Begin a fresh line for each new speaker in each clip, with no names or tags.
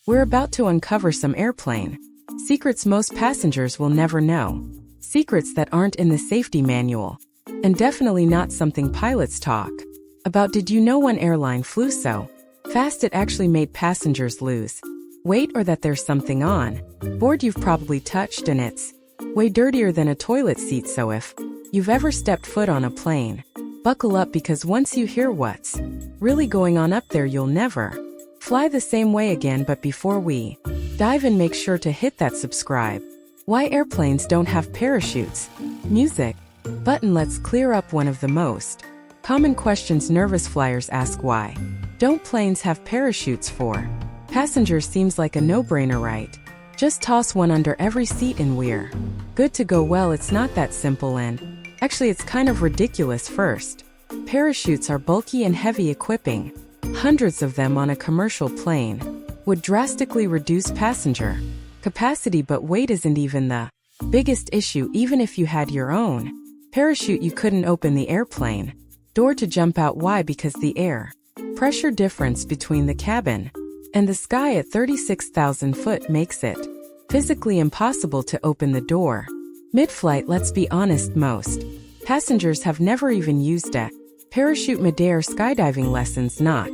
We're about to uncover some airplane secrets most passengers will never know. Secrets that aren't in the safety manual. And definitely not something pilots talk about. Did you know one airline flew so fast it actually made passengers lose weight, or that there's something on board you've probably touched and it's way dirtier than a toilet seat? So if you've ever stepped foot on a plane, buckle up, because once you hear what's really going on up there, you'll never fly the same way again. But before we dive in, make sure to hit that subscribe. Why airplanes don't have parachutes? Music button. Let's clear up one of the most common questions nervous flyers ask. Why don't planes have parachutes for passengers? Seems like a no-brainer, right? Just toss one under every seat and we're good to go. Well, it's not that simple, and actually it's kind of ridiculous. First, parachutes are bulky and heavy. Equipping hundreds of them on a commercial plane would drastically reduce passenger capacity, but weight isn't even the biggest issue. Even if you had your own parachute, you couldn't open the airplane door to jump out. Why? Because the air pressure difference between the cabin and the sky at 36,000 foot makes it physically impossible to open the door mid-flight. Let's be honest, most passengers have never even used a parachute midair. Skydiving lessons not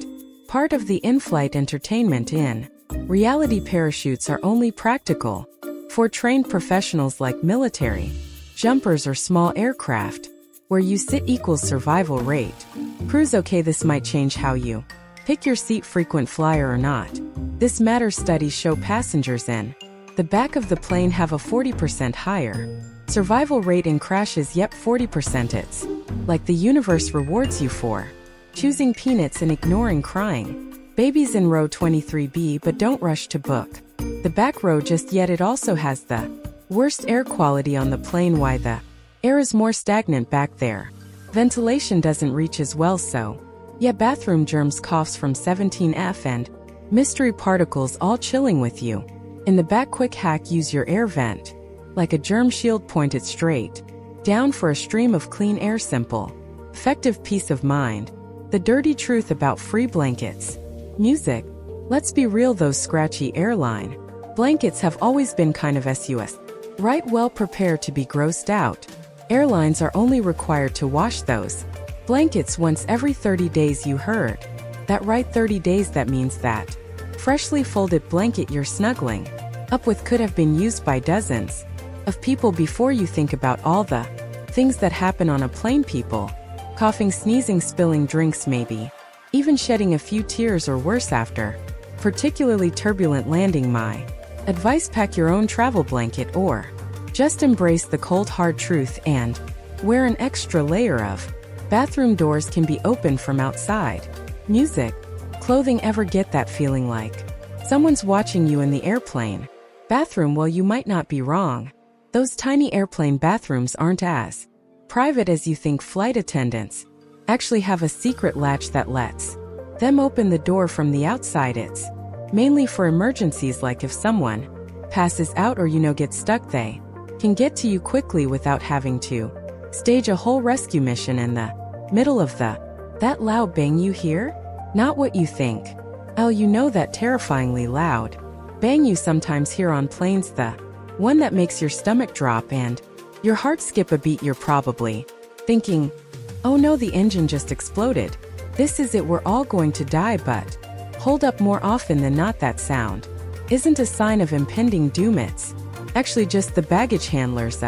part of the in-flight entertainment. In reality, parachutes are only practical for trained professionals like military jumpers or small aircraft, where you sit equals survival rate. Cruise. Okay, this might change how you pick your seat. Frequent flyer or not, this matters. Studies show passengers in the back of the plane have a 40% higher survival rate in crashes. Yep, 40%. It's like the universe rewards you for choosing peanuts and ignoring crying babies in row 23B. But don't rush to book the back row just yet. It also has the worst air quality on the plane. Why? The air is more stagnant back there. Ventilation doesn't reach as well. So yeah, bathroom germs, coughs from 17F, and mystery particles all chilling with you in the back. Quick hack: use your air vent like a germ shield. Point it straight down for a stream of clean air. Simple, effective peace of mind. The dirty truth about free blankets. Music. Let's be real, those scratchy airline blankets have always been kind of sus, right? Well, prepare to be grossed out. Airlines are only required to wash those blankets once every 30 days. You heard that right, 30 days. That means that freshly folded blanket you're snuggling up with could have been used by dozens of people before you think about all the things that happen on a plane. People coughing, sneezing, spilling drinks, maybe even shedding a few tears or worse after particularly turbulent landing. My advice: pack your own travel blanket, or just embrace the cold hard truth and wear an extra layer of bathroom doors can be opened from outside. Music. Clothing. Ever get that feeling like someone's watching you in the airplane bathroom? Well, you might not be wrong. Those tiny airplane bathrooms aren't as private as you think. Flight attendants actually have a secret latch that lets them open the door from the outside. It's mainly for emergencies, like if someone passes out or gets stuck, they can get to you quickly without having to stage a whole rescue mission in the middle of that loud bang you hear. Not what you think. Oh, that terrifyingly loud bang you sometimes hear on planes, the one that makes your stomach drop and your heart skip a beat. You're probably thinking, oh no, the engine just exploded. This is it, we're all going to die. But hold up, more often than not that sound isn't a sign of impending doom. It's actually just the baggage handlers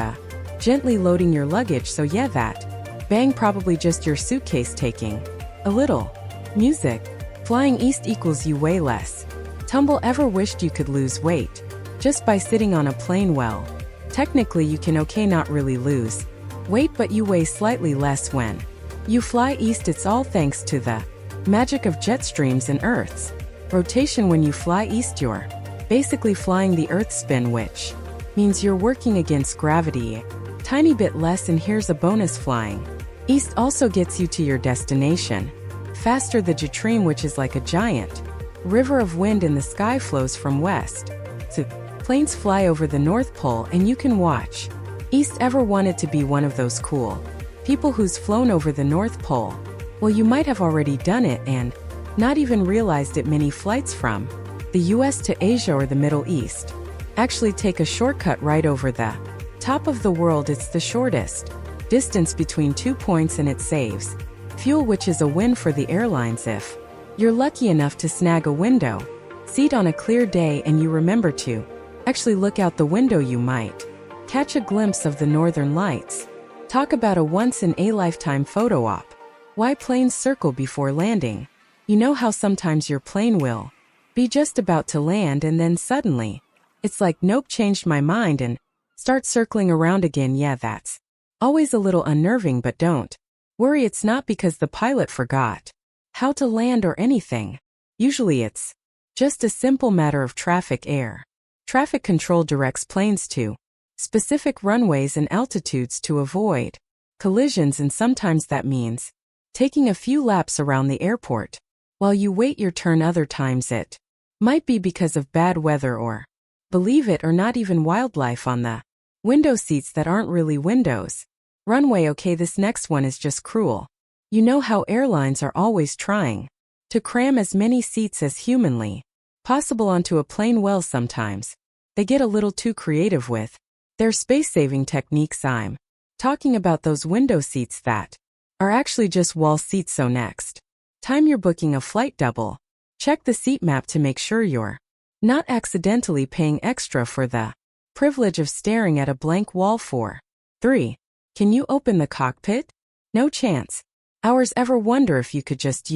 gently loading your luggage. So yeah, that bang probably just your suitcase taking a little. Music. Flying east equals you weigh less. Tumble. Ever wished you could lose weight just by sitting on a plane? Well, technically you can. Okay, not really lose weight, but you weigh slightly less when you fly east. It's all thanks to the magic of jet streams and Earth's rotation. When you fly east, you're basically flying the Earth's spin, which means you're working against gravity a tiny bit less. And here's a bonus: flying east also gets you to your destination faster. The Jetrine, which is like a giant river of wind in the sky, flows from west. So planes fly over the North Pole and you can watch east. Ever wanted to be one of those cool people who's flown over the North Pole? Well, you might have already done it and not even realized it. Many flights from the US to Asia or the Middle East. Actually take a shortcut right over the top of the world. It's the shortest distance between 2 points and it saves fuel, which is a win for the airlines if you're lucky enough to snag a window seat on a clear day and you remember to actually look out the window. You might catch a glimpse of the northern lights. Talk about a once-in-a-lifetime photo op. Why planes circle before landing. You know how sometimes your plane will be just about to land and then suddenly it's like, nope, changed my mind, and start circling around again. Yeah, that's always a little unnerving, but don't worry, it's not because the pilot forgot how to land or anything. Usually it's just a simple matter of air traffic control directs planes to specific runways and altitudes to avoid collisions, and sometimes that means taking a few laps around the airport while you wait your turn. Other times it might be because of bad weather or, believe it or not, even wildlife on the window seats that aren't really windows. Runway. Okay, this next one is just cruel. You know how airlines are always trying to cram as many seats as humanly possible onto a plane. Well, sometimes they get a little too creative with their space-saving techniques. I'm talking about those window seats that are actually just wall seats. So next time you're booking a flight, double check the seat map to make sure you're not accidentally paying extra for the privilege of staring at a blank wall. 3. Can you open the cockpit? No chance. Ours. Ever wonder if you could just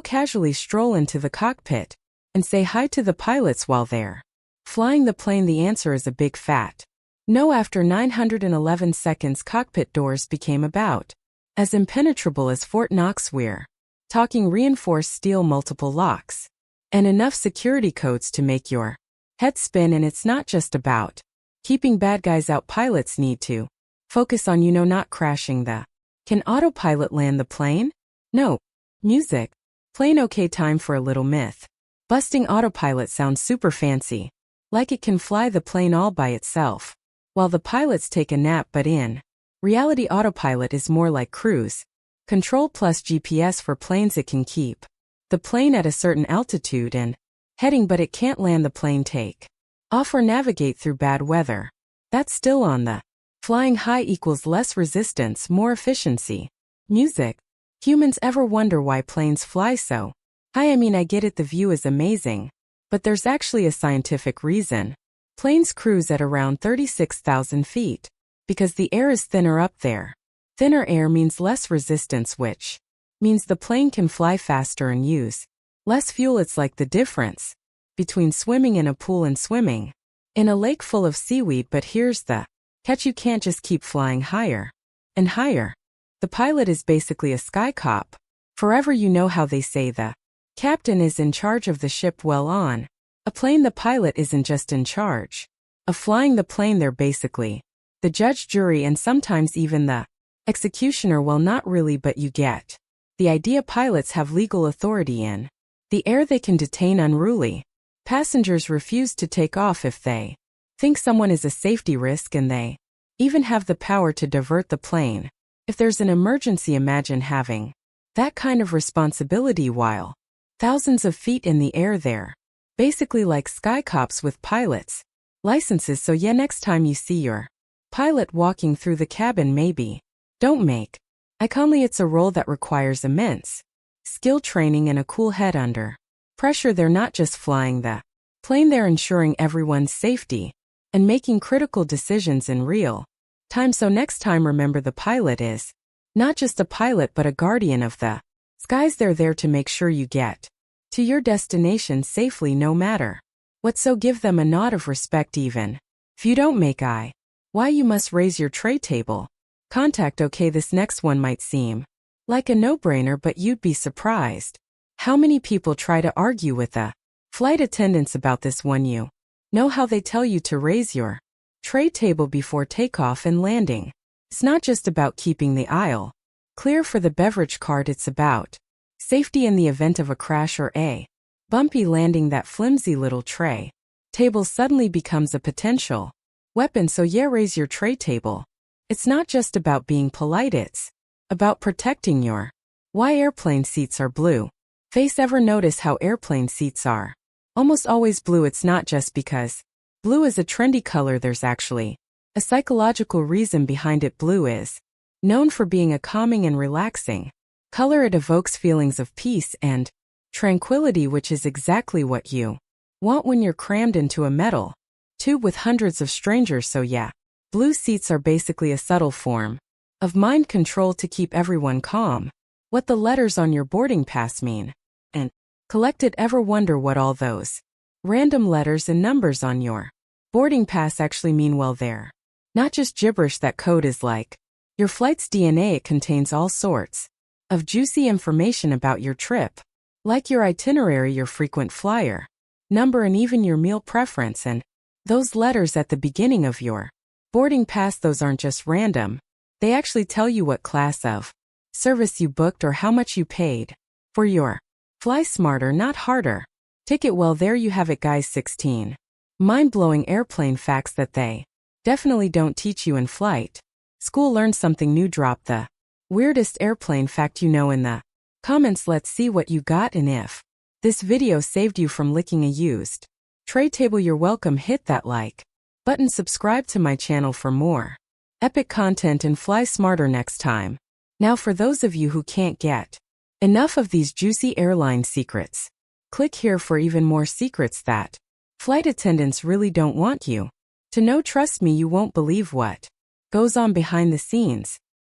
casually stroll into the cockpit and say hi to the pilots while they're flying the plane? The answer is a big fat no. After 911 seconds, cockpit doors became about as impenetrable as Fort Knox. We're talking reinforced steel, multiple locks, and enough security codes to make your head spin. And it's not just about keeping bad guys out. Pilots need to focus on, not crashing the. Can autopilot land the plane? No. Music. Plane. Okay, time for a little myth busting. Autopilot sounds super fancy, like it can fly the plane all by itself while the pilots take a nap, but in reality autopilot is more like cruise control plus GPS for planes. It can keep the plane at a certain altitude and heading, but it can't land the plane, take off, or navigate through bad weather. That's still on the flying high. Equals less resistance, more efficiency. Music. Humans. Ever wonder why planes fly so high? I mean, I get it, the view is amazing, but there's actually a scientific reason. Planes cruise at around 36,000 feet because the air is thinner up there. Thinner air means less resistance, which means the plane can fly faster and use less fuel. It's like the difference between swimming in a pool and swimming in a lake full of seaweed. But here's the catch, you can't just keep flying higher and higher. The pilot is basically a sky cop forever. You know how they say the captain is in charge of the ship? Well, on a plane the pilot isn't just in charge of flying the plane, they're basically the judge, jury, and sometimes even the executioner. Well, not really, but you get the idea. Pilots have legal authority in the air. They can detain unruly passengers, refuse to take off if they think someone is a safety risk, and they even have the power to divert the plane if there's an emergency. Imagine having that kind of responsibility while thousands of feet in the air. They're basically like sky cops with pilots licenses. So yeah, next time you see your pilot walking through the cabin, maybe don't make eye contact. It's a role that requires immense skill, training, and a cool head under pressure. They're not just flying the plane, they're ensuring everyone's safety and making critical decisions in real time. So next time, remember, the pilot is not just a pilot but a guardian of the skies. They're there to make sure you get to your destination safely no matter what. So give them a nod of respect even if you don't make eye. Why you must raise your tray table contact. Okay, this next one might seem like a no-brainer, but you'd be surprised how many people try to argue with the flight attendants about this one. You know how they tell you to raise your tray table before takeoff and landing. It's not just about keeping the aisle clear for the beverage cart, it's about safety in the event of a crash or a bumpy landing. That flimsy little tray table suddenly becomes a potential weapon. So yeah, raise your tray table. It's not just about being polite, it's about protecting your. Why airplane seats are blue. Face. Ever notice how airplane seats are Almost always blue. It's not just because blue is a trendy color. There's actually a psychological reason behind it. Blue is known for being a calming and relaxing color. It evokes feelings of peace and tranquility, which is exactly what you want when you're crammed into a metal tube with hundreds of strangers. So yeah, blue seats are basically a subtle form of mind control to keep everyone calm. What the letters on your boarding pass mean. And collected, ever wonder what all those random letters and numbers on your boarding pass actually mean? Well, they're not just gibberish. That code is like your flight's DNA. It contains all sorts of juicy information about your trip, like your itinerary, your frequent flyer number, and even your meal preference. And those letters at the beginning of your boarding pass, those aren't just random. They actually tell you what class of service you booked or how much you paid for your fly smarter, not harder ticket. Well, there you have it, guys. 16 mind-blowing airplane facts that they definitely don't teach you in flight school. Learn something new. Drop the weirdest airplane fact you know in the comments. Let's see what you got, and if this video saved you from licking a used tray table, you're welcome. Hit that like button, subscribe to my channel for more epic content, and fly smarter next time. Now, for those of you who can't get enough of these juicy airline secrets, click here for even more secrets that flight attendants really don't want you to know. Trust me, you won't believe what goes on behind the scenes.